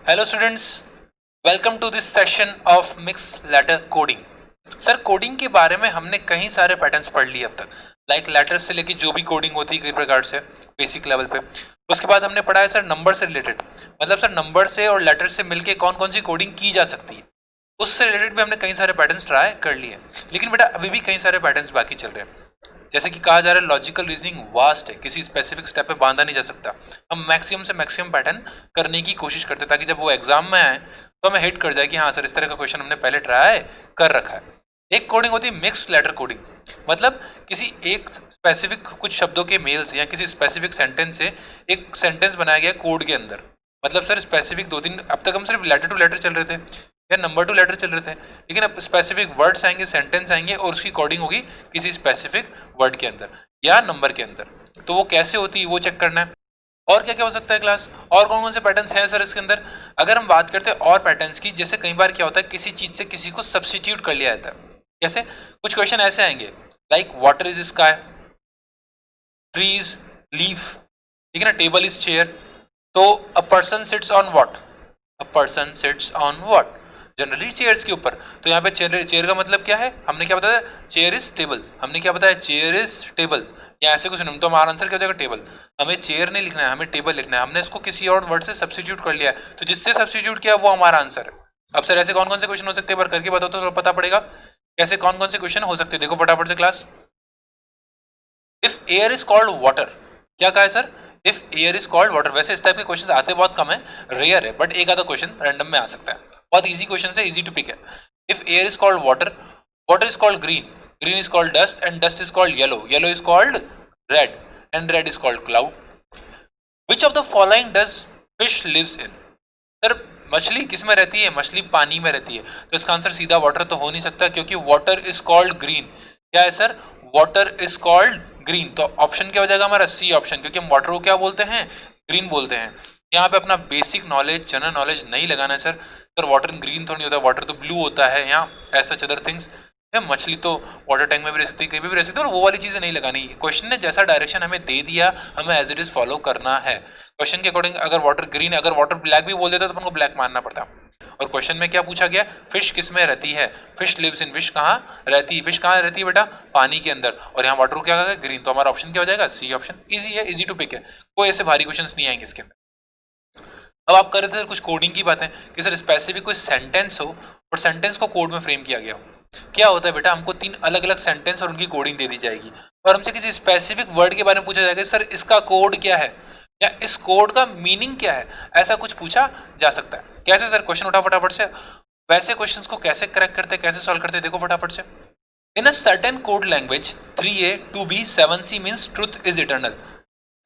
Hello students, welcome to this session of mix letter coding. Sir coding के बारे में हमने कई सारे पैटर्न्स पढ़ लिए अब तक, लाइक लेटर्स से लेके जो भी कोडिंग होती है कई प्रकार से बेसिक लेवल पे। उसके बाद हमने पढ़ा है सर नंबर से रिलेटेड, मतलब सर नंबर से और लेटर से मिलके कौन कौन सी कोडिंग की जा सकती है, उससे रिलेटेड भी हमने कई सारे पैटर्न्स ट्राई कर लिए। लेकिन बेटा अभी भी कई सारे पैटर्न्स बाकी चल रहे हैं। जैसे कि कहा जा रहा है लॉजिकल रीजनिंग वास्ट है, किसी स्पेसिफिक स्टेप पे बांधा नहीं जा सकता। हम मैक्सिमम से मैक्सिमम पैटर्न करने की कोशिश करते हैं ताकि जब वो एग्जाम में आए तो हमें हिट कर जाए कि हाँ सर इस तरह का क्वेश्चन हमने पहले ट्राई कर रखा है। एक कोडिंग होती है मिक्स लेटर कोडिंग, मतलब किसी एक स्पेसिफिक कुछ शब्दों के मेल से या किसी स्पेसिफिक सेंटेंस से एक सेंटेंस बनाया गया कोड के अंदर। मतलब सर स्पेसिफिक दो तीन, अब तक हम सिर्फ लेटर टू लेटर चल रहे थे या नंबर टू लेटर चल रहे थे, लेकिन अब स्पेसिफिक वर्ड्स आएंगे, सेंटेंस आएंगे और उसकी कोडिंग होगी किसी स्पेसिफिक वर्ड के अंदर या नंबर के अंदर। तो वो कैसे होती है वो चेक करना है। और क्या क्या हो सकता है क्लास, और कौन कौन से पैटर्न्स हैं सर इसके अंदर। अगर हम बात करते हैं और पैटर्न्स की, जैसे कई बार क्या होता है किसी चीज से किसी को सब्स्टिट्यूट कर लिया जाता है। जैसे कुछ क्वेश्चन ऐसे आएंगे like water is sky, trees leaf, ठीक है ना, टेबल इज चेयर। तो a person sits on what, a person sits on what, generally chairs के ऊपर। तो यहाँ पे चेयर, चेयर का मतलब क्या है, हमने क्या बताया, चेयर इज टेबल। हमने क्या बताया, चेयर इज टेबल, या ऐसे कुछ नहीं। तो हमारा आंसर क्या हो जाएगा, टेबल। हमें चेयर नहीं लिखना है, हमें टेबल लिखना है। हमने इसको किसी और वर्ड से सब्स्टिट्यूट कर लिया है, तो जिससे सब्स्टिट्यूट किया वो हमारा आंसर है। अब सर ऐसे कौन कौन से क्वेश्चन हो सकते हैं, बार करके बताओ तो पता पड़ेगा कैसे कौन कौन से क्वेश्चन हो सकते हैं। देखो फटाफट से class. If air is called water, क्या कहा है sir, if air is called water. वैसे इस टाइप के क्वेश्चन आते बहुत कम है, रेयर है, बट एक आधा क्वेश्चन रैंडम में आ सकता है। बहुत इजी क्वेश्चन है, इजी टू पिक है। If air is called water, water is called green, green is called dust and dust is called yellow, yellow is called red and red is called cloud. Which of the following does fish lives in. Sir मछली किस में रहती है, मछली पानी में रहती है। तो इसका आंसर सीधा वाटर तो हो नहीं सकता, क्योंकि वाटर इज कॉल्ड ग्रीन। क्या है sir, water is called green. तो ऑप्शन क्या हो जाएगा हमारा, सी ऑप्शन, क्योंकि हम वाटर को क्या बोलते हैं, ग्रीन बोलते हैं। यहाँ पे अपना बेसिक नॉलेज, जनरल नॉलेज नहीं लगाना है सर वाटर ग्रीन तो नहीं होता, वाटर तो ब्लू होता है। यहाँ ऐसा अदर थिंग्स, मछली तो वाटर टैंक में भी रह सकती है, कहीं भी रह सकती है, और वो वाली चीजें नहीं लगानी। क्वेश्चन ने जैसा डायरेक्शन हमें दे दिया, हमें एज इट इज फॉलो करना है क्वेश्चन के अकॉर्डिंग। अगर वाटर ग्रीन, अगर वाटर ब्लैक भी बोल देता तो अपन को ब्लैक मानना पड़ता। और क्वेश्चन में क्या पूछा गया, फिश किस में रहती है, फिश लिव्स इन, फिश कहाँ रहती है, फिश कहाँ रहती है बेटा, पानी के अंदर। और यहाँ वाटर को क्या कहा, ग्रीन। तो हमारा ऑप्शन क्या हो जाएगा, सी ऑप्शन। इजी है, इजी टू पिक है, कोई ऐसे भारी क्वेश्चन नहीं आएंगे इसके अंदर। अब आप कर रहे थे कुछ कोडिंग की बातें कि सर स्पेसिफिक कोई सेंटेंस हो और सेंटेंस को कोड में फ्रेम किया गया हो। क्या होता है बेटा, हमको तीन अलग अलग सेंटेंस और उनकी कोडिंग दे दी जाएगी और हमसे किसी स्पेसिफिक वर्ड के बारे में पूछा जाएगा, सर इसका कोड क्या है या इस कोड का मीनिंग क्या है, ऐसा कुछ पूछा जा सकता है। कैसे सर, क्वेश्चन उठा फटाफट से। वैसे क्वेश्चंस को कैसे क्रैक करते हैं, कैसे सॉल्व करते हैं, देखो फटाफट से। In a certain code language 3a to b 7c means truth is eternal.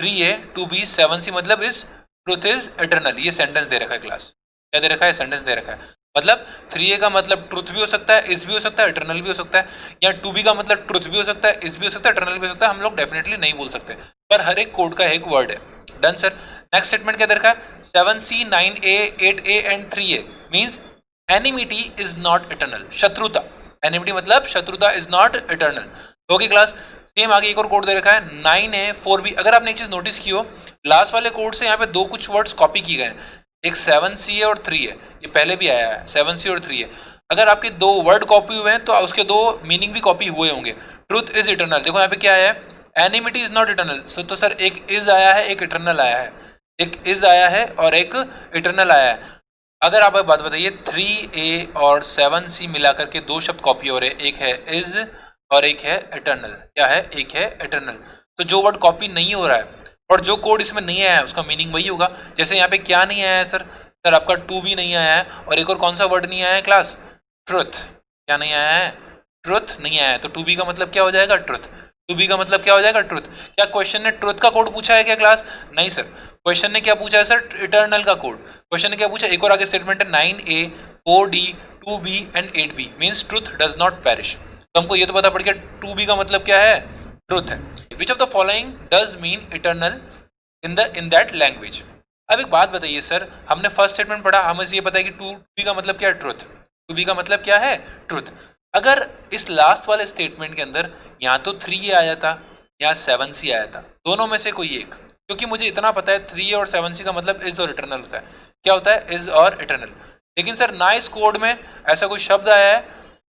3a to b 7c मतलब इज ट्रुथ इज इटर्नल। ये सेंटेंस दे रखा है क्लास, क्या दे रखा है, सेंटेंस दे रखा है। मतलब 3a का मतलब ट्रुथ भी हो सकता है, इस भी हो सकता है, इटर्नल भी हो सकता है। या 2b का मतलब ट्रुथ भी हो सकता है, इस भी हो सकता है, इटर्नल भी हो सकता है। हम लोग डेफिनेटली नहीं बोल सकते, पर हर एक कोड का एक वर्ड है। Done sir. नेक्स्ट स्टेटमेंट क्या दे रखा है, 7c 9a 8a and 3a means enmity is not eternal. शत्रुता, एनिमिटी मतलब शत्रुता is not eternal. Okay class. Same आगे एक और कोड दे रखा है 9a 4b। अगर आपने एक चीज नोटिस की हो, लास्ट वाले कोड से यहाँ पे दो कुछ वर्ड्स कॉपी किए गए हैं, एक 7c है और 3 है। ये पहले भी आया है 7c और 3 है। अगर आपके दो वर्ड कॉपी हुए हैं तो उसके दो मीनिंग भी कॉपी हुए होंगे। ट्रुथ इज इटर्नल, देखो यहाँ पे क्या आया है, एनिमिटी इज नॉट इटर्नल। तो सर एक इज आया है, एक इटर्नल आया है, एक इज आया है और एक इटर्नल आया है। अगर आप एक बात बताइए, 3a और 7c मिलाकर के दो शब्द कॉपी हो रहे, एक है इज और एक है इटर्नल। क्या है, एक है इटर्नल। तो जो वर्ड कॉपी नहीं हो रहा है और जो कोड इसमें नहीं आया है उसका मीनिंग वही होगा। जैसे यहाँ पे क्या नहीं आया है सर आपका टू भी नहीं आया है, और एक और कौन सा वर्ड नहीं आया है क्लास, ट्रुथ। क्या नहीं आया है, ट्रुथ नहीं आया है। तो टू बी का मतलब क्या हो जाएगा, ट्रुथ। टू बी का मतलब क्या हो जाएगा, ट्रुथ। क्या क्वेश्चन ने ट्रुथ का कोड पूछा है क्या क्लास, नहीं सर। क्वेश्चन ने क्या पूछा है सर, इटर्नल का कोड। क्वेश्चन ने क्या पूछा, एक और आगे स्टेटमेंट है 9a 4d 2b and 8b means truth does not perish. तो हमको ये तो पता पड़ गया 2b का मतलब क्या है, ट्रुथ है। विच of the following does mean eternal in that language. अब एक बात बताइए सर, हमने फर्स्ट स्टेटमेंट पढ़ा, हमें ये पता है कि टू बी का मतलब क्या है, ट्रुथ। टू बी का मतलब क्या है, ट्रुथ। अगर इस लास्ट वाले स्टेटमेंट के अंदर या तो 3a आया था या 7c आया था, दोनों में से कोई एक, क्योंकि मुझे इतना पता है 3a और 7c का मतलब इज और इटर्नल होता है। क्या होता है, इज और इटर्नल। लेकिन सर ना इस कोड में ऐसा कोई शब्द आया है,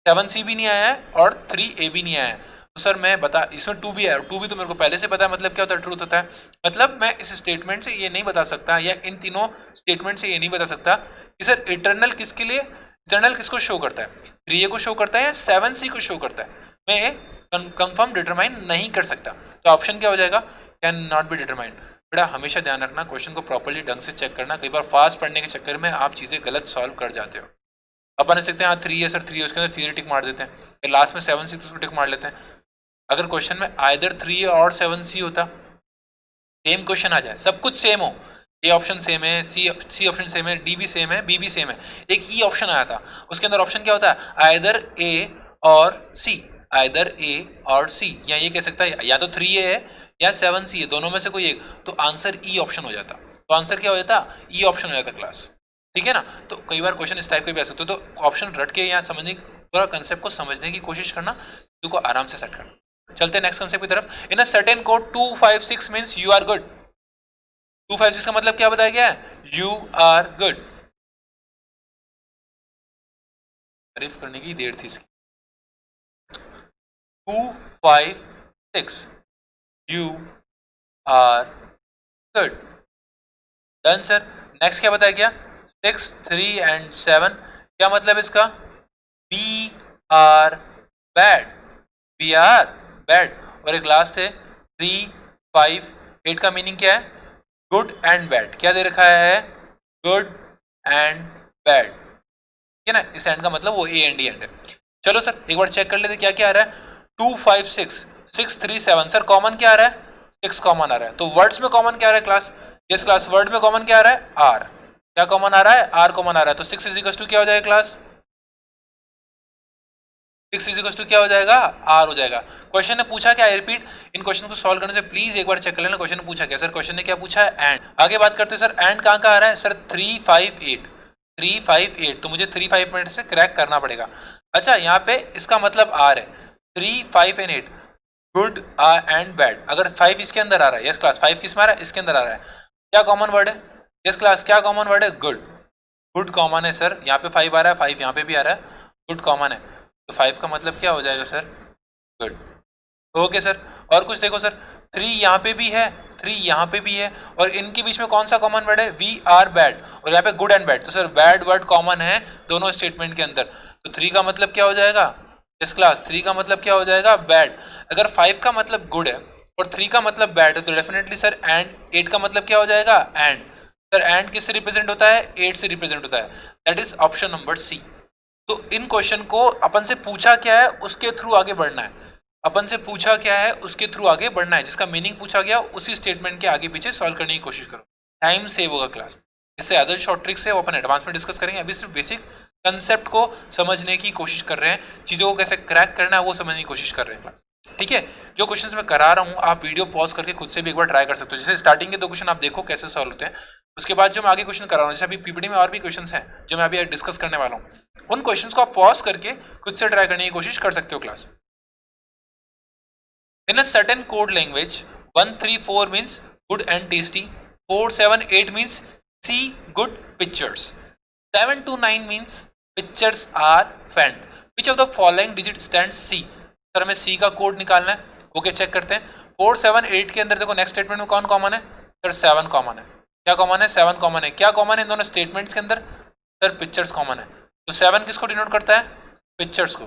7C भी नहीं आया है और 3A भी नहीं आया है। तो सर मैं बता, इसमें 2 भी है, 2 भी तो मेरे को पहले से पता है, मतलब क्या होता है, ट्रूथ होता है। मतलब मैं इस स्टेटमेंट से ये नहीं बता सकता, या इन तीनों स्टेटमेंट से ये नहीं बता सकता कि सर इटर्नल किसके लिए, इटर्नल किसको शो करता है, 3A को शो करता है या 7C को शो करता है, मैं ये कंफर्म डिटरमाइन नहीं कर सकता। तो ऑप्शन क्या हो जाएगा, कैन नॉट बी डिटरमाइंड। बेटा हमेशा ध्यान रखना, क्वेश्चन को प्रॉपर्ली ढंग से चेक करना, कई बार फास्ट पढ़ने के चक्कर में आप चीज़ें गलत सॉल्व कर जाते हो। अपन सकते हैं हाँ 3 है सर, 3 है उसके अंदर 3 टिक मार देते हैं, फिर लास्ट में 7C तो उसको टिक मार लेते हैं। अगर क्वेश्चन में आइदर 3 और 7C होता, सेम क्वेश्चन आ जाए, सब कुछ सेम हो, ए ऑप्शन सेम है, सी ऑप्शन सेम है, डी भी सेम है, बी भी सेम है, एक ई ऑप्शन आया था, उसके अंदर ऑप्शन क्या होता है, आइदर ए और सी, आइदर ए और सी, या ये कह सकता है या तो 3A है या 7C है, दोनों में से कोई एक, तो आंसर ई ऑप्शन हो जाता। तो आंसर क्या हो जाता, ई ऑप्शन हो जाता क्लास। ठीक है ना। तो कई बार क्वेश्चन इस टाइप के भी आ सकते हो, तो ऑप्शन रट के यहाँ समझने, पूरा कंसेप्ट को समझने की कोशिश करना, को आराम से सेट करना। चलते हैं नेक्स्ट कंसेप्ट की तरफ। In a certain code 256 means you are good. 256 का मतलब क्या बताया गया है, यू आर गुड। तारीफ करने की देर थी इसकी। 256 you are good, done sir. Next क्या बताया गया, 6 3 एंड 7, क्या मतलब इसका, B are bad, B are bad. और एक लास्ट है 3 5 8 का मीनिंग क्या है, गुड एंड बैड। क्या दे रखा है, गुड एंड बैड, ठीक है ना। इस एंड का मतलब वो ए एंड डी एंड है। चलो सर एक बार चेक कर लेते क्या क्या आ रहा है, 2 5 6 6 3 7, सर कॉमन क्या आ रहा है, 6 कॉमन आ रहा है। तो वर्ड्स में कॉमन क्या आ रहा है क्लास, यस क्लास, वर्ड में कॉमन क्या आ रहा है, आर। क्या कॉमन आ रहा है, आर कॉमन आ रहा है। तो 6 इज टू क्या हो जाएगा क्लास, 6 इज टू क्या हो जाएगा, आर हो जाएगा। क्वेश्चन ने पूछा क्या, आई रिपीट, इन क्वेश्चन को सॉल्व करने से प्लीज एक बार चेक कर लेना क्वेश्चन ने पूछा क्या। सर क्वेश्चन ने क्या पूछा है, एंड। आगे बात करते हैं सर, एंड कहाँ का आ रहा है, सर 3 5 8, 3 5 8, तो मुझे 3 5 मिनट से क्रैक करना पड़ेगा। अच्छा यहाँ पे इसका मतलब आर है, 3 5 एंड 8, गुड एंड बैड। अगर 5 इसके अंदर आ रहा है, यस क्लास, 5 किस में आ रहा है, इसके अंदर आ रहा है, क्या कॉमन वर्ड है, यस क्लास, क्या कॉमन वर्ड है, गुड। गुड कॉमन है सर, यहाँ पे 5 आ रहा है, 5 यहाँ पे भी आ रहा है, गुड कॉमन है, तो 5 का मतलब क्या हो जाएगा सर, गुड। Okay sir. और कुछ देखो सर, 3 यहाँ पे भी है, 3 यहाँ पे भी है, और इनके बीच में कौन सा कॉमन वर्ड है, वी आर बैड, और यहाँ पे गुड एंड बैड, तो सर बैड वर्ड कॉमन है दोनों स्टेटमेंट के अंदर। तो 3 का मतलब क्या हो जाएगा, इस क्लास 3 का मतलब क्या हो जाएगा, बैड। अगर 5 का मतलब गुड है और 3 का मतलब बैड है, तो डेफिनेटली सर एंड 8 का मतलब क्या हो जाएगा, एंड। सर एंड किससे रिप्रेजेंट होता है, 8 से रिप्रेजेंट होता है, that is option number C. तो इन क्वेश्चन को अपन से पूछा क्या है उसके थ्रू आगे बढ़ना है, अपन से पूछा क्या है उसके थ्रू आगे बढ़ना है, जिसका मीनिंग पूछा गया उसी स्टेटमेंट के आगे पीछे सॉल्व करने की कोशिश करो, टाइम सेव होगा क्लास। इससे अदर शॉर्ट ट्रिक्स है वो अपन एडवांस में डिस्कस करेंगे, अभी सिर्फ बेसिक कंसेप्ट को समझने की कोशिश कर रहे हैं, चीज़ों को कैसे क्रैक करना है वो समझने की कोशिश कर रहे हैं क्लास। ठीक है, जो क्वेश्चन मैं करा रहा हूँ आप वीडियो पॉज करके खुद से भी एक बार ट्राई कर सकते हो, जैसे स्टार्टिंग के 2 क्वेश्चन आप देखो कैसे सॉल्व होते हैं, उसके बाद जो मैं आगे क्वेश्चन करा रहा हूँ, जैसे अभी पीपीटी में और भी क्वेश्चन हैं जो मैं अभी डिस्कस करने वाला हूँ, उन क्वेश्चंस को आप पॉज करके खुद से ट्राई करने की कोशिश कर सकते हो class. In a certain code language, 134 means good and tasty, 478 means see good pictures, 729 means pictures are faint. Which of the following digit stands C? Sir हमें C का कोड निकालना है, ओके चेक करते हैं। 478 के अंदर देखो नेक्स्ट स्टेटमेंट में कौन कॉमन है, सर 7 कॉमन है। क्या कॉमन है, 7 कॉमन है। क्या कॉमन है इन दोनों स्टेटमेंट्स के अंदर, सर पिक्चर्स कॉमन है। तो 7 किसको डिनोट करता है, पिक्चर्स को।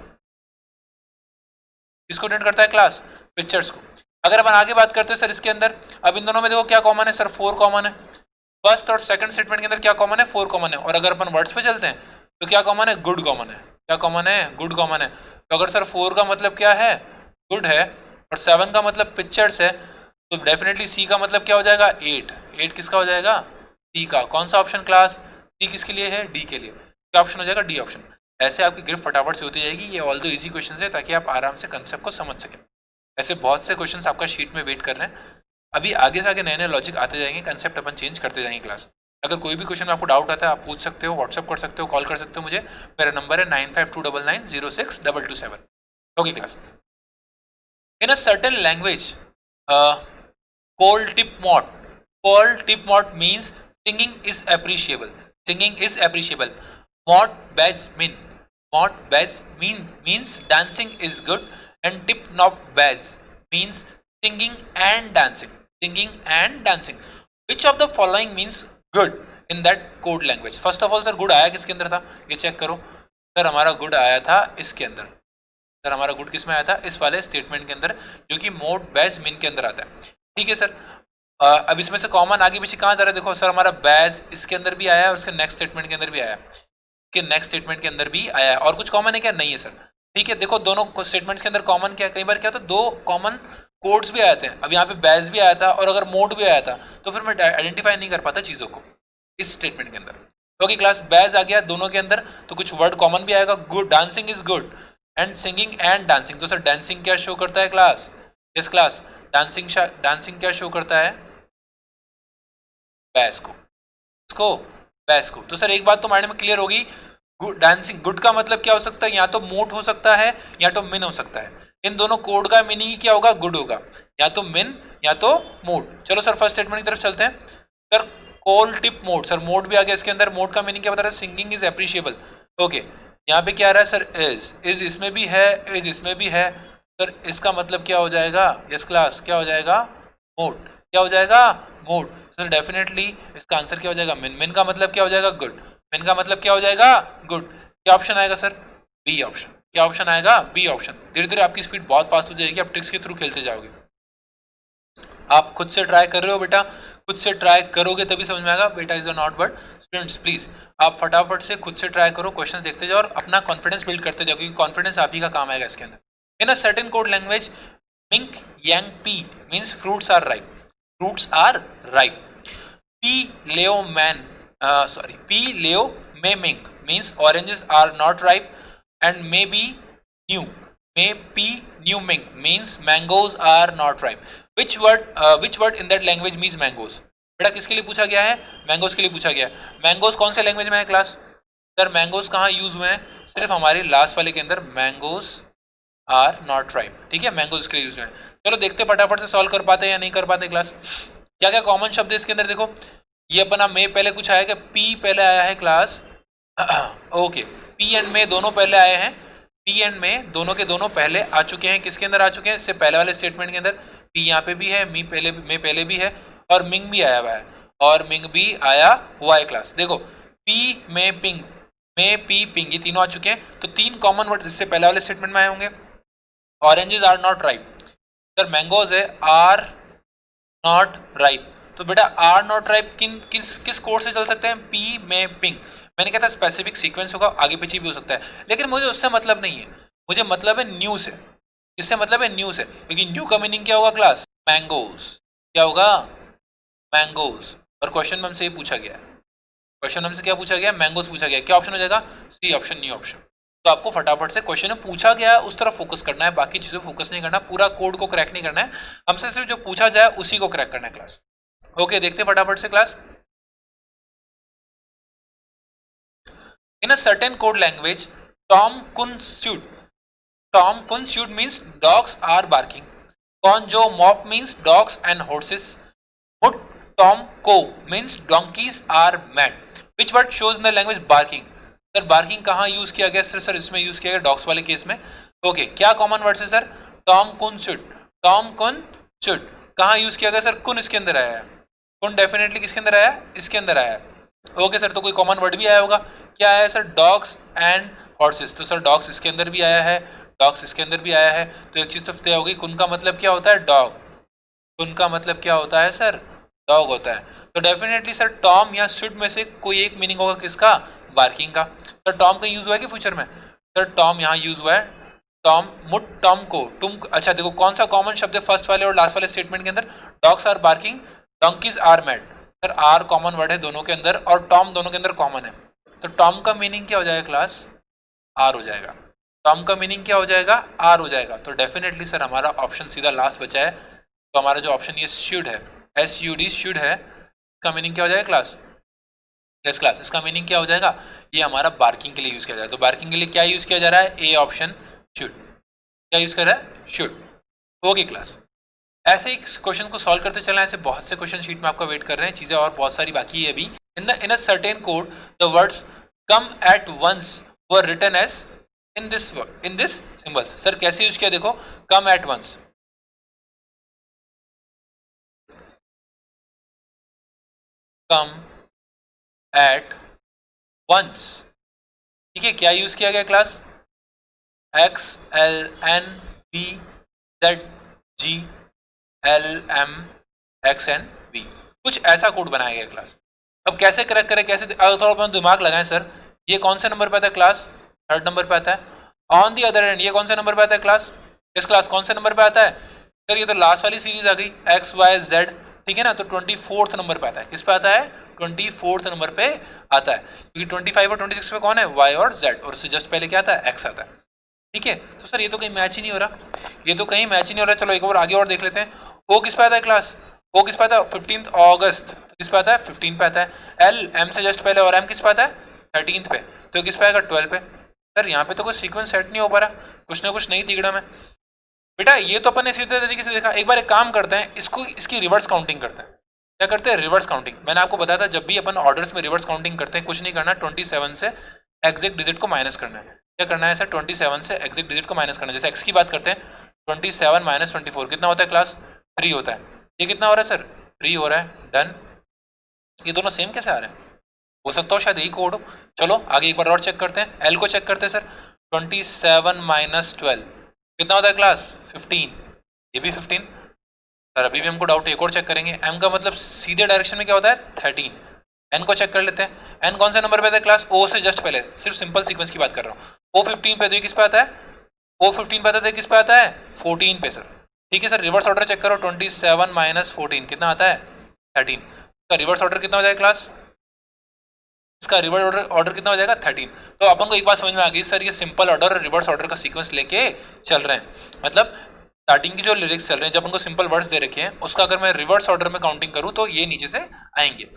किसको डिनोट करता है क्लास, पिक्चर्स को। अगर अपन आगे बात करते हैं सर इसके अंदर, अब इन दोनों में देखो क्या कॉमन है, सर 4 कॉमन है। फर्स्ट और सेकंड स्टेटमेंट के अंदर क्या कॉमन है, 4 कॉमन है। और अगर अपन वर्ड्स पे चलते हैं तो क्या कॉमन है, गुड कॉमन है। क्या कॉमन है, गुड कॉमन है। तो अगर सर 4 का मतलब क्या है, गुड है, और 7 का मतलब पिक्चर्स है, तो डेफिनेटली सी का मतलब क्या हो जाएगा, 8। 8 किसका हो जाएगा, सी का। कौन सा ऑप्शन क्लास, सी किसके लिए है, डी के लिए। क्या ऑप्शन हो जाएगा, डी ऑप्शन। ऐसे आपकी ग्रिप फटाफट से होती जाएगी। ये ऑल दो ईजी क्वेश्चन है ताकि आप आराम से कंसेप्ट को समझ सकें। ऐसे बहुत से क्वेश्चंस आपका शीट में वेट कर रहे हैं, अभी आगे से आगे नए नए लॉजिक आते जाएंगे, कंसेप्ट अपन चेंज करते जाएंगे क्लास। अगर कोई भी क्वेश्चन में आपको डाउट आता है आप पूछ सकते हो, व्हाट्सअप कर सकते हो, कॉल कर सकते हो मुझे। मेरा नंबर है 9529906227। Okay class. In a certain language कोल्ड टिप मॉट, कोल्ड टिप मॉट means singing is appreciable. Singing is appreciable. Mot baz mean. Mot baz means dancing is good, and tip not baz means singing and dancing. Singing and dancing. Which of the following means good in that code language? First of all, sir, good आया किसके अंदर था? ये check करो. Sir हमारा good आया था इसके अंदर. सर हमारा गुड किस में आया था? इस वाले स्टेटमेंट के अंदर, जो कि मोड बेज मीन के अंदर आता है. ठीक है सर. अब इसमें से कॉमन आगे पीछे कहाँ जा रहा है? देखो सर हमारा बैज इसके अंदर भी आया है, उसके नेक्स्ट स्टेटमेंट के अंदर भी आया है, कि नेक्स्ट स्टेटमेंट के अंदर भी आया है. और कुछ कॉमन है क्या? नहीं है सर. ठीक है, देखो दोनों स्टेटमेंट्स के अंदर कॉमन क्या है? कई बार क्या होता है, दो कॉमन कोड्स भी आए थे. अब यहाँ पे बैज भी आया था और अगर मोड भी आया था, तो फिर मैं आइडेंटिफाई नहीं कर पाता चीज़ों को इस स्टेटमेंट के अंदर. ओके क्लास, बैज आ गया दोनों के अंदर, तो कुछ वर्ड कॉमन भी आएगा. Good, dancing is good, and singing and dancing. तो सर डांसिंग क्या शो करता है क्लास? यस क्लास, डांसिंग क्या शो करता है? बैस को. इसको बैस को. तो सर एक बात तो माइंड में क्लियर होगी, गुड डांसिंग, गुड का मतलब क्या हो सकता है? या तो मोट हो सकता है या तो मिन हो सकता है. इन दोनों कोड का मीनिंग ही क्या होगा? गुड होगा, या तो मिन या तो मोड. चलो सर फर्स्ट स्टेटमेंट की तरफ चलते हैं. Sir call tip mode, sir mode भी आ गया इसके अंदर. मोड का मीनिंग क्या बता रहा है? Singing is appreciable. ओके, यहाँ पे क्या आ रहा है सर? इज इसमें भी है, इज इसमें भी है. सर इसका मतलब क्या हो जाएगा? यस क्लास, क्या हो जाएगा? मोड. क्या हो जाएगा? मोड. सर डेफिनेटली इसका आंसर क्या हो जाएगा? मिन. मिन का मतलब क्या हो जाएगा? गुड. मिन का मतलब क्या हो जाएगा? गुड. क्या ऑप्शन आएगा सर? B option. क्या ऑप्शन आएगा? B option. धीरे धीरे आपकी स्पीड बहुत फास्ट हो जाएगी, आप ट्रिक्स के थ्रू खेलते जाओगे. आप खुद से ट्राई कर रहे हो बेटा, खुद से ट्राई करोगे तभी समझ में आएगा. बेटा is a not word. Students please आप फटाफट से खुद से ट्राई करो, क्वेश्चंस देखते जाओ और अपना कॉन्फिडेंस बिल्ड करते जाओ, क्योंकि कॉन्फिडेंस आप ही का काम आएगा इसके अंदर. In a certain code language, मिंक यांग पी means fruits are ripe. Fruits are ripe. P. Leo May Mink means oranges are not ripe, and may be new. May P. New Mink means mangoes are not ripe. Which word in that language means mangoes? बेटा किसके लिए पूछा गया है? Mangoes के लिए पूछा गया है. मैंगोज कौन से लैंग्वेज में है क्लास? सर मैंगोज कहाँ यूज हुए हैं? सिर्फ हमारे लास्ट वाले के अंदर, मैंगोज आर नॉट राइप. ठीक है, मैंगोज के लिए यूज हुए हैं. चलो देखते फटाफट से सॉल्व कर पाते हैं या नहीं कर पाते क्लास. क्या क्या कॉमन शब्द है इसके अंदर? देखो ये अपना मे पहले कुछ आया क्या? पी पहले आया है क्लास. ओके, पी एंड मे दोनों पहले आए हैं. पी एंड मे दोनों के दोनों पहले आ चुके हैं. किसके अंदर आ चुके हैं? इससे पहले वाले स्टेटमेंट के अंदर. पी यहाँ पे भी है, मे पहले भी है, और मिंग भी आया हुआ है, और मिंग भी आया हुआ है क्लास. देखो पी मे पिंग, मे पी पिंग, ये तीनों आ चुके हैं. तो तीन कॉमन वर्ड इससे पहले वाले स्टेटमेंट में आए होंगे. Oranges are not ripe. Sir mangoes है आर नॉट राइप. तो बेटा आर नॉट राइप किस कोड से चल सकते हैं? पी में पिंग. मैंने कहा था स्पेसिफिक सीक्वेंस होगा, आगे पीछे भी हो सकता है, लेकिन मुझे उससे मतलब नहीं है. मुझे मतलब है न्यू से. इससे मतलब है न्यू से, क्योंकि न्यू का मीनिंग क्या होगा क्लास? मैंगोज. क्या होगा? मैंगोज. और क्वेश्चन में हमसे ये पूछा गया है. क्वेश्चन में हमसे क्या पूछा गया? मैंगोज पूछा गया. क्या ऑप्शन हो जाएगा? C option, new option. तो आपको फटाफट से क्वेश्चन में पूछा गया है उस तरफ फोकस करना है, बाकी चीजों फोकस नहीं करना, पूरा कोड को क्रैक नहीं करना है. हमसे सिर्फ जो पूछा जाए उसी को क्रैक करना है क्लास. ओके, देखते फटाफट से class. In a certain code language, टॉम कुन शूट मीन्स डॉग्स आर बार्किंग. कौन जो मॉप मीन्स डॉग्स एंड हॉर्सेस. मुट टॉम को means donkeys are mad. Which word shows in the language barking? Sir barking कहाँ यूज किया गया? सर इसमें यूज किया गया डॉग्स वाले केस में. ओके, क्या कॉमन वर्ड है सर? टॉम कुन शुड. टॉम कुन शुड कहाँ यूज किया गया? सर कुन इसके अंदर आया है. कुन डेफिनेटली किसके अंदर आया है? इसके अंदर आया है. ओके सर, तो कोई कॉमन वर्ड भी आया होगा. क्या आया है सर? Dogs and horses. तो सर डॉग्स इसके अंदर भी आया है, डॉग्स इसके अंदर भी आया है. तो एक चीज तो तय होगी, कुन का मतलब क्या होता है? डॉग. कुन का मतलब क्या होता है सर? डॉग होता है. तो डेफिनेटली सर टॉम या शुड में से कोई एक मीनिंग होगा किसका? बार्किंग का. सर टॉम का यूज हुआ है कि फ्यूचर में? सर टॉम यहाँ यूज हुआ है. टॉम मुट टॉम को तुम. अच्छा देखो कौन सा कॉमन शब्द है फर्स्ट वाले और लास्ट वाले स्टेटमेंट के अंदर? Dogs are barking, donkeys are mad. Sir are common word है दोनों के अंदर, और टॉम दोनों के अंदर कॉमन है. तो टॉम का मीनिंग क्या हो जाएगा क्लास? आर हो जाएगा. टॉम का मीनिंग क्या हो जाएगा? आर हो जाएगा. तो डेफिनेटली सर हमारा ऑप्शन सीधा लास्ट बचा है. तो हमारा जो ऑप्शन ये शुड है, SUD शुड है, इसका मीनिंग क्या हो जाएगा क्लास? यस क्लास, इसका मीनिंग क्या हो जाएगा? ये हमारा बार्किंग के लिए यूज किया जाएगा. तो बार्किंग के लिए क्या यूज किया जा रहा है? A option should. क्या यूज कर रहा है? शुड. ओके क्लास, ऐसे ही क्वेश्चन को सॉल्व करते चलना. ऐसे बहुत से क्वेश्चन शीट में आपका वेट कर रहे हैं, चीजें और बहुत सारी बाकी है अभी. In a certain code the words come at once were written as in this symbols. Sir कैसे यूज किया, देखो come at once, come at once, ठीक है। क्या यूज किया गया class, X L N B Z G L M X N V, कुछ ऐसा कोड बनाया गया क्लास। अब कैसे करेक्ट करें, कैसे, अगर थोड़ा बहुत दिमाग लगाएं सर, ये कौन से नंबर पे आता है क्लास, थर्ड नंबर पे आता है। ऑन दी अदर एंड ये कौन से नंबर पे आता है क्लास, इस क्लास कौन से नंबर पे आता है सर, ये तो लास्ट वाली सीरीज आ गई एक्स वाई जेड, ठीक है ना, तो 24th नंबर पे आता है। किस पे आता है, 24th नंबर पे आता है, क्योंकि 25 और 26 पे कौन है, वाई और जेड, और उससे जस्ट पहले क्या आता है, एक्स आता है, ठीक है। तो सर ये तो कहीं मैच ही नहीं हो रहा, ये तो कहीं मैच ही नहीं हो रहा। चलो एक बार आगे और देख लेते हैं। ओ किस पे आता है क्लास, ओ किस पे आता है 15 अगस्त, किस पे आता है 15 पे आता है। एल एम से जस्ट पहले, और एम किस पे आता है 13 पे, तो किस पे आएगा 12 पे। सर यहाँ पे तो कोई सीक्वेंस सेट नहीं हो पा रहा, कुछ ना कुछ नहीं तिगड़ा में। बेटा ये तो अपन ने सीधे तरीके से देखा, एक बार एक काम करते हैं, इसको इसकी रिवर्स काउंटिंग करते हैं। क्या करते हैं, रिवर्स काउंटिंग। मैंने आपको बताया था जब भी अपन ऑर्डर्स में रिवर्स काउंटिंग करते हैं, कुछ नहीं करना, 27 से एग्जैक्ट डिजिट को माइनस करना है। क्या करना है सर, 27 से एग्जैक्ट डिजिट को माइनस करना है। जैसे एक्स की बात करते हैं, 27 माइनस 24 कितना होता है क्लास, 3 होता है। ये कितना हो रहा है सर, 3 हो रहा है, डन। ये दोनों सेम कैसे आ रहे हैं, हो सकता हो शायद यही कोड हो। चलो आगे एक बार और चेक करते हैं, एल को चेक करते हैं सर। 27 माइनस 12 कितना होता है क्लास, 15, ये भी 15। सर अभी भी हमको डाउट है, एक और चेक करेंगे। एम का मतलब सीधे डायरेक्शन में क्या होता है 13। एन को चेक कर लेते हैं, एन कौन से नंबर पे आता है क्लास, ओ से जस्ट पहले, सिर्फ सिंपल सीक्वेंस की बात कर रहा हूँ। ओ 15 पे, तो ये किस पे आता है, ओ 15 पे आता है, किस पे आता है 14 पे सर, ठीक है सर। रिवर्स ऑर्डर चेक करो, 27 माइनस 14 कितना आता है 13। इसका रिवर्स ऑर्डर कितना हो जाएगा क्लास, इसका रिवर्स ऑर्डर कितना हो जाएगा 13। तो अपन को एक बात समझ में आ गई सर, ये सिंपल ऑर्डर और रिवर्स ऑर्डर का सीक्वेंस लेके चल रहे हैं। मतलब स्टार्टिंग की जो लिरिक्स चल रहे हैं, जब उनको सिंपल वर्ड्स दे रखे हैं, उसका अगर मैं रिवर्स ऑर्डर में काउंटिंग करूं तो ये नीचे से आएंगे।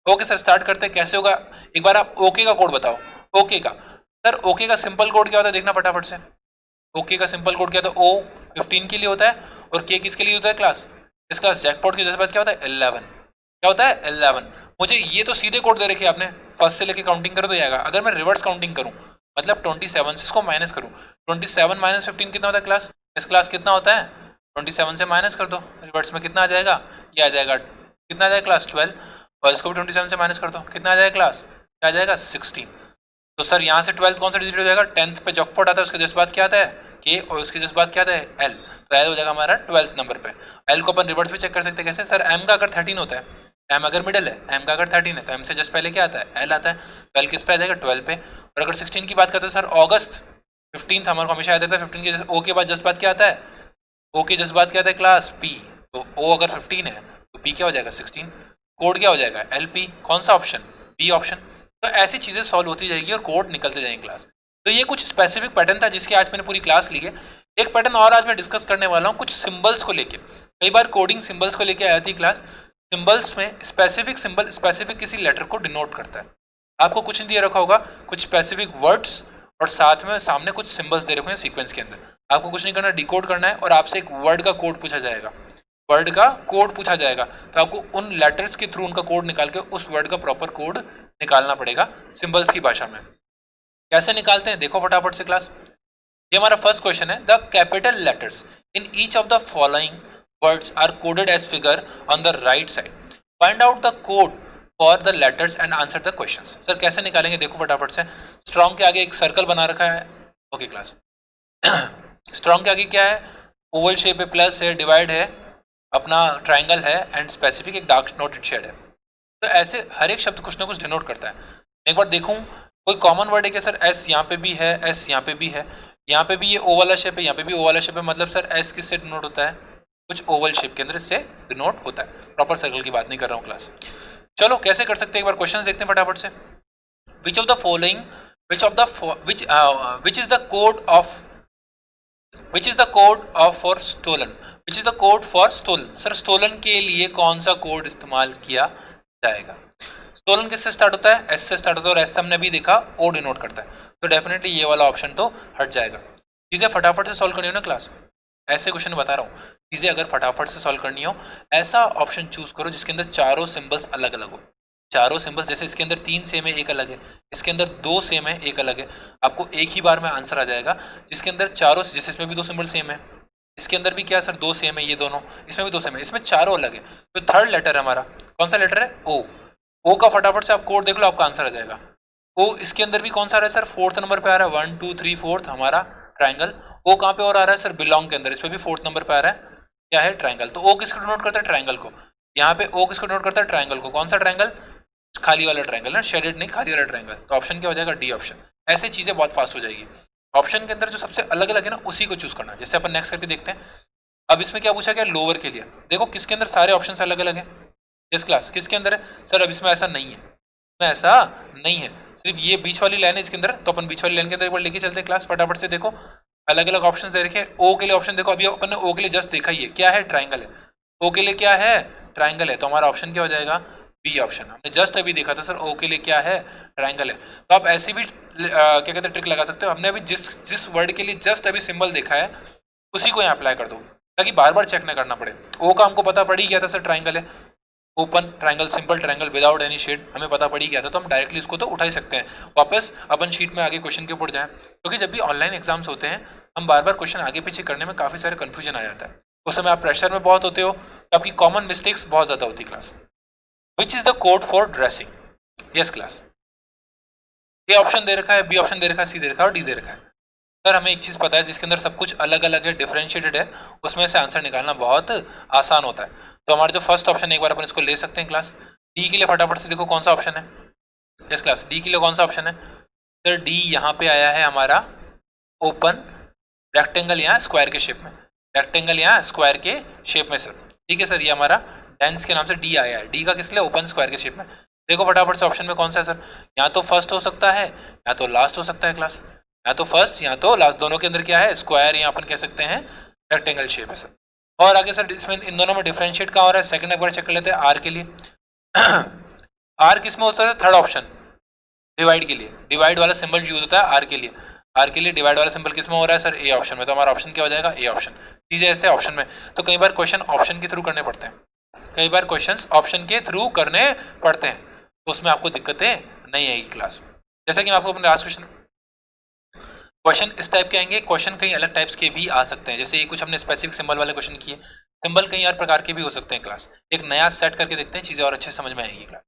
ओके सर स्टार्ट करते हैं, कैसे होगा एक बार आप ओके का कोड बताओ। ओके का सर, ओके का सिंपल कोड क्या होता है देखना फटाफट से। ओके का सिंपल कोड क्या होता है, ओ 15 के लिए होता है, और के किसके लिए होता है क्लास, इस क्लास जैकपॉट के जैसे बात क्या होता है 11, क्या होता है 11। मुझे ये तो सीधे कोड दे रखे आपने, फर्स्ट से लेके काउंटिंग करो तो जाएगा। अगर मैं रिवर्स काउंटिंग करूं, मतलब 27 से इसको माइनस करूं, 27 माइनस 15 कितना होता है क्लास, इस क्लास कितना होता है 27 से माइनस कर दो, रिवर्स में कितना आ जाएगा, ये आ जाएगा, कितना आ जाएगा क्लास 12, और इसको भी 27 से माइनस कर दो, कितना आ जाएगा क्लास, क्या आ जाएगा 16। तो सर यहाँ से 12th कौन सा डिजिट हो जाएगा, 10th पे जॉकपॉट आता है, उसके जस्ट बाद क्या आता है के, और उसके जस्ट बाद क्या आता है एल, तो एल हो जाएगा हमारा 12th नंबर पे। एल को अपन रिवर्स भी चेक कर सकते हैं, कैसे सर, एम का अगर 13 होता है, एम अगर मिडल है, एम का अगर 13 है, तो एम से जस्ट पहले क्या आता है एल आता है, तो एल किस पे आ जाएगा 12 पे। और अगर 16 की बात करते हैं सर, अगस्त 15 हमारे को हमेशा याद रहता है, 15 के ओ के बाद जस्ट बाद क्या आता है, ओ के जस्ट बाद क्या आता है क्लास पी, तो ओ अगर 15 है तो पी क्या हो जाएगा 16, कोड क्या हो जाएगा एल पी, कौन सा ऑप्शन, बी ऑप्शन। तो ऐसी चीजें सॉल्व होती जाएगी और कोड निकलते जाएंगे क्लास। तो ये कुछ स्पेसिफिक पैटर्न था जिसकी आज मैंने पूरी क्लास ली है। एक पैटर्न और आज मैं डिस्कस करने वाला हूँ, कुछ सिंबल्स को लेके। कई बार कोडिंग सिंबल्स को लेके आई थी क्लास। सिंबल्स में स्पेसिफिक सिंबल स्पेसिफिक किसी लेटर को डिनोट करता है। आपको कुछ नहीं दिया रखा होगा, कुछ स्पेसिफिक वर्ड्स और साथ में सामने कुछ सिंबल्स दे रखे हैं सीक्वेंस के अंदर। आपको कुछ नहीं करना, डिकोड करना है, और आपसे एक वर्ड का कोड पूछा जाएगा, वर्ड का कोड पूछा जाएगा, तो आपको उन लेटर्स के थ्रू उनका कोड निकाल के उस वर्ड का प्रॉपर कोड निकालना पड़ेगा सिंबल्स की भाषा में। कैसे निकालते हैं देखो फटाफट से क्लास। ये हमारा फर्स्ट क्वेश्चन है, the capital letters in each of the following words are coded as figure on the right side, find out the code for the letters and answer the questions. Sir कैसे निकालेंगे देखो फटाफट से। Strong के आगे एक circle बना रखा है, ओके क्लास। स्ट्रॉन्ग के आगे क्या है, ओवल शेप है, प्लस है, डिवाइड है, अपना ट्राइंगल है, एंड स्पेसिफिक एक डार्क नोटेड शेड है। तो ऐसे हर एक शब्द कुछ ना कुछ डिनोट करता है। एक बार देखूं कोई कॉमन वर्ड है क्या सर, एस यहाँ पे भी है, एस यहाँ पे भी है, यहाँ पे भी ये ओ वाला शेप है, यहाँ पे भी ओ वाला शेप है, मतलब सर एस किससे डिनोट होता है, कुछ ओवल शेप के अंदर इससे डिनोट होता है। प्रॉपर सर्कल की बात नहीं कर रहा हूँ क्लास। चलो कैसे कर सकते हैं एक बार क्वेश्चन देखते हैं फटाफट से। Which of the following which is the code of for stolen, which is the code for stolen. Sir stolen के लिए कौन सा कोड इस्तेमाल किया जाएगा। स्टोलन किससे स्टार्ट होता है, एस से स्टार्ट होता है, और एस हमने भी देखा ओ डिनोट करता है, तो डेफिनेटली ये वाला ऑप्शन तो हट जाएगा। चीजें फटाफट से सॉल्व करनी हो ना क्लास, ऐसे क्वेश्चन बता रहा हूँ, चीजें अगर फटाफट से सॉल्व करनी हो, ऐसा ऑप्शन चूज करो जिसके अंदर चारों सिंबल्स अलग अलग हो, चारों सिंबल्स, जैसे इसके अंदर 3 सेम है एक अलग है, इसके अंदर 2 सेम है एक अलग है, आपको एक ही बार में आंसर आ जाएगा। जिसके अंदर चारों, जैसे इसमें भी 2 सिंबल सेम है, इसके अंदर भी क्या सर 2 सेम है, ये दोनों, इसमें भी 2 सेम है, इसमें चारों अलग है। तो थर्ड लेटर है हमारा, कौन सा लेटर है? ओ। ओ का फटाफट से आप कोड देख लो, आपका आंसर आ जाएगा। ओ इसके अंदर भी कौन सा आ रहा है सर? 4th नंबर पे आ रहा है, 1 2 3 4th हमारा ट्राइंगल। ओ कहाँ पे और आ रहा है सर? बिलोंग के अंदर, इस पे भी 4th नंबर पे आ रहा है, क्या है? ट्राइंगल। तो ओ किसको डिनोट करता है? ट्राइंगल को। यहाँ पे ओ किसको डिनोट करता है? ट्राइंगल को। कौन सा ट्राइंगल? खाली वाला ट्राइंगल ना, शेडेड नहीं, खाली वाला ट्राइंगल। तो ऑप्शन क्या हो जाएगा? D option. ऐसे चीजें बहुत फास्ट हो जाएगी। ऑप्शन के अंदर जो सबसे अलग अलग है ना, उसी को चूज करना। जैसे अपन नेक्स्ट करके देखते हैं। अब इसमें क्या पूछा गया? लोअर के लिए। देखो किसके अंदर सारे ऑप्शन अलग अलग है। इस क्लास किसके अंदर है सर? अब इसमें ऐसा नहीं है, इसमें ऐसा नहीं है, सिर्फ ये बीच वाली लाइन है इसके अंदर। तो अपन बीच वाली लाइन के अंदर एक बार लेके चलते हैं क्लास, फटाफट से देखो। अलग अलग ऑप्शन दे रखे। ओ के लिए ऑप्शन देखो, अभी अपन ने ओ के लिए जस्ट देखा ही है, क्या है? ट्राइंगल है। ओ के लिए क्या है? ट्राइंगल है। तो हमारा ऑप्शन क्या हो जाएगा? B option. हमने जस्ट अभी देखा था सर, ओ के लिए क्या है? ट्राइंगल है। तो आप ऐसे भी क्या कहते हैं, ट्रिक लगा सकते हो। हमने अभी जिस जिस वर्ड के लिए जस्ट अभी सिंबल देखा है, उसी को यहाँ अप्लाई कर दो, ताकि बार बार चेक ना करना पड़े। ओ का हमको पता पड़ ही गया था सर, ट्राइंगल है। Open triangle, simple triangle without any shade, हमें पता पड़ ही गया था। तो हम डायरेक्टली इसको तो उठा ही सकते हैं। वापस अपन शीट में आगे क्वेश्चन के ऊपर जाएं, क्योंकि जब भी ऑनलाइन एग्जाम्स होते हैं, हम बार बार क्वेश्चन आगे पीछे करने में काफी सारे कंफ्यूजन आ जाता है। उस समय आप प्रेशर में बहुत होते हो, तो आपकी कॉमन मिस्टेक्स बहुत ज्यादा होती है class. Which is the code for dressing? Yes class, A option दे रखा है, बी ऑप्शन दे रखा है, सी दे रखा है और डी दे रखा है। सर हमें एक चीज पता है, जिसके अंदर सब कुछ अलग अलग है, डिफरेंशिएटेड है, उसमें से आंसर निकालना बहुत आसान होता है। तो हमारा जो फर्स्ट ऑप्शन है, एक बार अपन इसको ले सकते हैं क्लास। डी के लिए फटाफट से देखो कौन सा ऑप्शन है। यस क्लास, डी के लिए कौन सा ऑप्शन है सर? डी यहाँ पे आया है हमारा ओपन रेक्टेंगल, यहाँ स्क्वायर के शेप में, रेक्टेंगल यहाँ स्क्वायर के शेप में सर। ठीक है सर, ये हमारा डेंस के नाम से डी आया है। डी का किस लिए? ओपन स्क्वायर के शेप में। देखो फटाफट से ऑप्शन में कौन सा है सर? या तो फर्स्ट हो सकता है, या तो लास्ट हो सकता है क्लास। या तो फर्स्ट या तो लास्ट, दोनों के अंदर क्या है? स्क्वायर, या अपन कह सकते हैं रेक्टेंगल शेप है सर। और आगे सर इसमें इन दोनों में डिफरेंशिएट कहाँ हो रहा है? सेकंड एक बार चेक कर लेते हैं आर के लिए। आर किस में होता है? थर्ड ऑप्शन, डिवाइड के लिए। डिवाइड वाला सिंबल यूज होता है आर के लिए। आर के लिए डिवाइड वाला सिंबल किस में हो रहा है सर? ए ऑप्शन में। तो हमारा ऑप्शन क्या हो जाएगा? A option. चीजें ऐसे ऑप्शन में, तो कई बार क्वेश्चन ऑप्शन के थ्रू करने पड़ते हैं, कई बार क्वेश्चंस ऑप्शन के थ्रू करने पड़ते हैं, तो उसमें आपको दिक्कतें नहीं आएगी क्लास। जैसा कि मैं आपको अपने लास्ट क्वेश्चन इस टाइप के आएंगे। क्वेश्चन कई अलग टाइप्स के भी आ सकते हैं, जैसे ये कुछ हमने स्पेसिफिक सिंबल वाले क्वेश्चन किए। सिंबल कई और प्रकार के भी हो सकते हैं क्लास। एक नया सेट करके देखते हैं, चीजें और अच्छे समझ में आएंगी क्लास।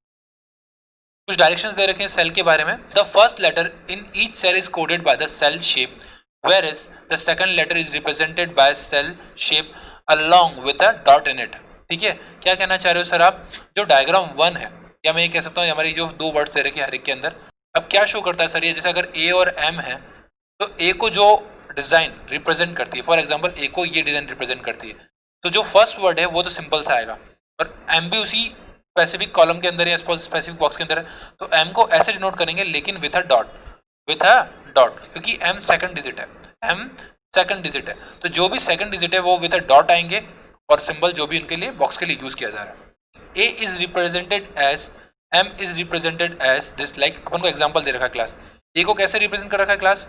कुछ डायरेक्शंस दे रखे हैं सेल के बारे में। The first letter in each cell is coded by the cell shape, where is the second letter is represented by cell shape along with a dot in it. ठीक है, क्या कहना चाह रहे हो सर आप? जो डायग्राम 1 है, या मैं ये कह सकता हूँ हमारी जो दो वर्ड्स दे रखे हैं हर एक के अंदर, अब क्या शो करता है सर? ये जैसे अगर ए और एम है, तो ए को जो डिजाइन रिप्रेजेंट करती है, फॉर एग्जांपल ए को ये डिजाइन रिप्रेजेंट करती है, तो जो फर्स्ट वर्ड है वो तो सिंपल सा आएगा, और एम भी उसी स्पेसिफिक कॉलम के अंदर या स्पेसिफिक बॉक्स के अंदर है, तो एम को ऐसे डिनोट करेंगे, लेकिन with a dot, with a dot, क्योंकि एम सेकंड डिजिट है, एम सेकंड डिजिट है, तो जो भी सेकंड डिजिट है वो विथ अ डॉट आएंगे, और सिंबल जो भी उनके लिए बॉक्स के लिए यूज किया जा रहा है। A is represented as, M is represented as this, like अपन को एग्जांपल दे रखा है क्लास। ए को कैसे रिप्रेजेंट कर रखा है क्लास?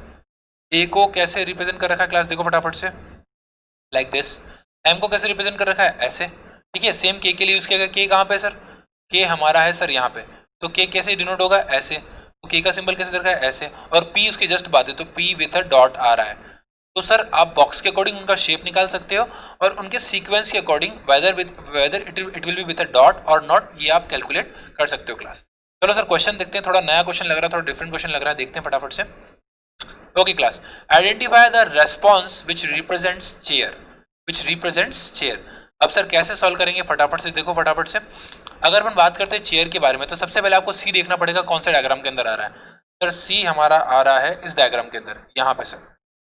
ए को कैसे रिप्रेजेंट कर रखा है क्लास? देखो फटाफट से, लाइक दिस। एम को कैसे रिप्रेजेंट कर रखा है? ऐसे। ठीक है, सेम के लिए यूज किया गया। के कहाँ पे सर? के हमारा है सर यहाँ पे, तो के कैसे डिनोट होगा? ऐसे। तो के का सिंबल कैसे दे रखा है? ऐसे। और पी उसकी जस्ट बात है, तो पी विथ अ डॉट आ रहा है। तो सर आप बॉक्स के अकॉर्डिंग उनका शेप निकाल सकते हो, और उनके सीक्वेंस के according whether it will be with a dot और नॉट, ये आप कैलकुलेट कर सकते हो क्लास। चलो सर क्वेश्चन देखते हैं, थोड़ा नया क्वेश्चन लग रहा है, थोड़ा डिफरेंट क्वेश्चन लग रहा है, देखते हैं फटाफट से। Okay class, identify the response which represents chair, which represents chair. अब सर कैसे सॉल्व करेंगे? फटाफट से देखो, फटाफट से। अगर अपन बात करते हैं चेयर के बारे में, तो सबसे पहले आपको सी देखना पड़ेगा कौन से डायग्राम के अंदर आ रहा है। सर सी हमारा आ रहा है इस डायग्राम के अंदर, यहाँ पे सर,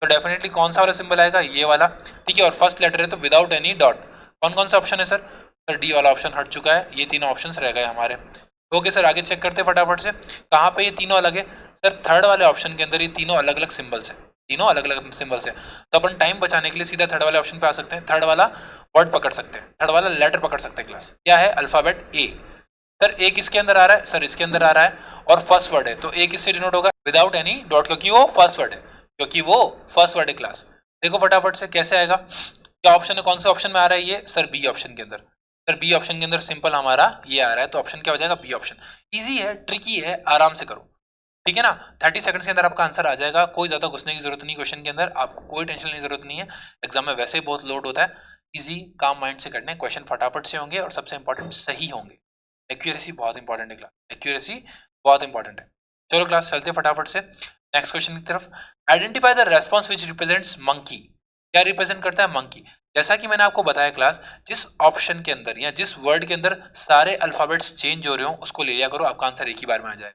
तो डेफिनेटली कौन सा वाला सिंबल आएगा? ये वाला। ठीक है, और फर्स्ट लेटर है तो विदाउट एनी डॉट। कौन कौन सा ऑप्शन है सर? सर डी वाला ऑप्शन हट चुका है, ये तीनों ऑप्शंस रह गए हमारे। ओके सर, आगे चेक करते हैं फटाफट से, कहाँ पे ये तीनों अलग है? सर थर्ड वाले ऑप्शन के अंदर ये तीनों अलग अलग सिंबल्स है, तीनों अलग अलग सिंबल्स है। तो अपन टाइम बचाने के लिए सीधा थर्ड वाले ऑप्शन पे आ सकते हैं, थर्ड वाला वर्ड पकड़ सकते हैं, थर्ड वाला लेटर पकड़ सकते हैं क्लास। क्या है? अल्फाबेट ए। सर ए किसके अंदर आ रहा है? सर इसके अंदर आ रहा है, और फर्स्ट वर्ड है, तो ए किससे डिनोट होगा? विदाउट एनी डॉट, क्योंकि वो फर्स्ट वर्ड है, क्योंकि वो फर्स्ट वर्ड है क्लास। देखो फटाफट से कैसे आएगा, क्या ऑप्शन है, कौन से ऑप्शन में आ रहा है ये? सर बी ऑप्शन के अंदर। सर बी ऑप्शन के अंदर सिंपल हमारा ये आ रहा है, तो ऑप्शन क्या हो जाएगा? B option. इजी है, ट्रिकी है, आराम से करो, ठीक है ना? 30 सेकंड्स के अंदर आपका आंसर आ जाएगा, कोई ज्यादा घुसने की जरूरत नहीं क्वेश्चन के अंदर, आपको कोई टेंशन लेने की जरूरत नहीं है। एग्जाम में वैसे ही बहुत लोड होता है, इजी काम माइंड से करने, क्वेश्चन फटाफट से होंगे और सबसे इंपॉर्टेंट सही होंगे। एक्यूरेसी बहुत इंपॉर्टेंट है क्लास, एक्यूरेसी बहुत इंपॉर्टेंट है। चलो क्लास चलते फटाफट से नेक्स्ट क्वेश्चन की तरफ। Identify the response which represents monkey. क्या रिप्रेजेंट करता है? मंकी। जैसा कि मैंने आपको बताया क्लास, जिस ऑप्शन के अंदर या जिस वर्ड के अंदर सारे अल्फाबेट्स चेंज हो रहे हो उसको ले लिया करो, आपका आंसर एक ही बार में आ जाए।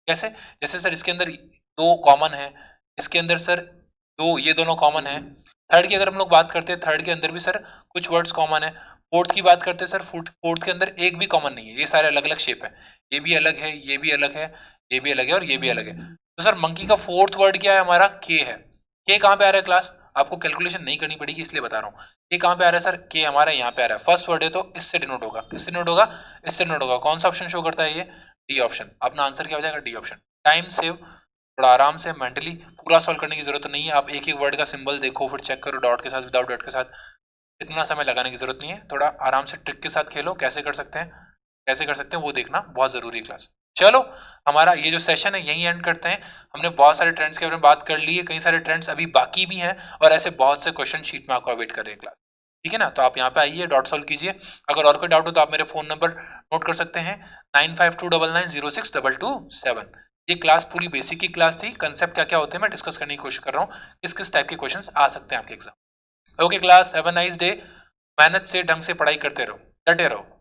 कैसे? जैसे सर इसके अंदर दो कॉमन है, इसके अंदर सर दो, ये दोनों कॉमन है। थर्ड की अगर हम लोग बात करते हैं, थर्ड के अंदर भी सर कुछ वर्ड्स कॉमन है। फोर्थ की बात करते हैं सर, फोर्थ के अंदर एक भी कॉमन नहीं है, ये सारे अलग अलग शेप है, ये भी अलग है, ये भी अलग है, ये भी अलग है और ये भी अलग है। तो सर मंकी का फोर्थ वर्ड क्या है हमारा? के है। के कहाँ पे आ रहा है क्लास? आपको कैलकुलेशन नहीं करनी पड़ेगी इसलिए बता रहा हूँ। के कहाँ पे आ रहा है सर? के हमारा यहाँ पे आ रहा है, फर्स्ट वर्ड है तो इससे डिनोट होगा। किससे डिनोट होगा? इससे डिनोट होगा। कौन सा ऑप्शन शो करता है? ये डी ऑप्शन। अपना आंसर क्या हो जाएगा? D option. टाइम सेव, थोड़ा आराम से मेंटली पूरा सॉल्व करने की जरूरत नहीं है। आप एक एक वर्ड का सिंबल देखो, फिर चेक करो डॉट के साथ, विदाउट डॉट के साथ, इतना समय लगाने की जरूरत नहीं है। थोड़ा आराम से ट्रिक के साथ खेलो, कैसे कर सकते हैं, कैसे कर सकते हैं वो देखना बहुत जरूरी है क्लास। चलो हमारा ये जो सेशन है यही एंड करते हैं। हमने बहुत सारे ट्रेंड्स के बारे में बात कर ली है, कई सारे ट्रेंड्स अभी बाकी भी हैं और ऐसे बहुत से क्वेश्चन शीट में आपको वेट कर रहे हैं क्लास, ठीक है ना? तो आप यहाँ पे आइए, डॉट सॉल्व कीजिए। अगर और कोई डाउट हो तो आप मेरे फोन नंबर नोट कर सकते हैं, 9529906227। ये क्लास पूरी बेसिक की क्लास थी, कंसेप्ट क्या क्या होते हैं मैं डिस्कस करने की कोशिश कर रहा हूँ, किस किस टाइप के क्वेश्चंस आ सकते हैं आपके exam. Okay class, have a nice day. मेहनत से ढंग से पढ़ाई करते रहो, डटे रहो।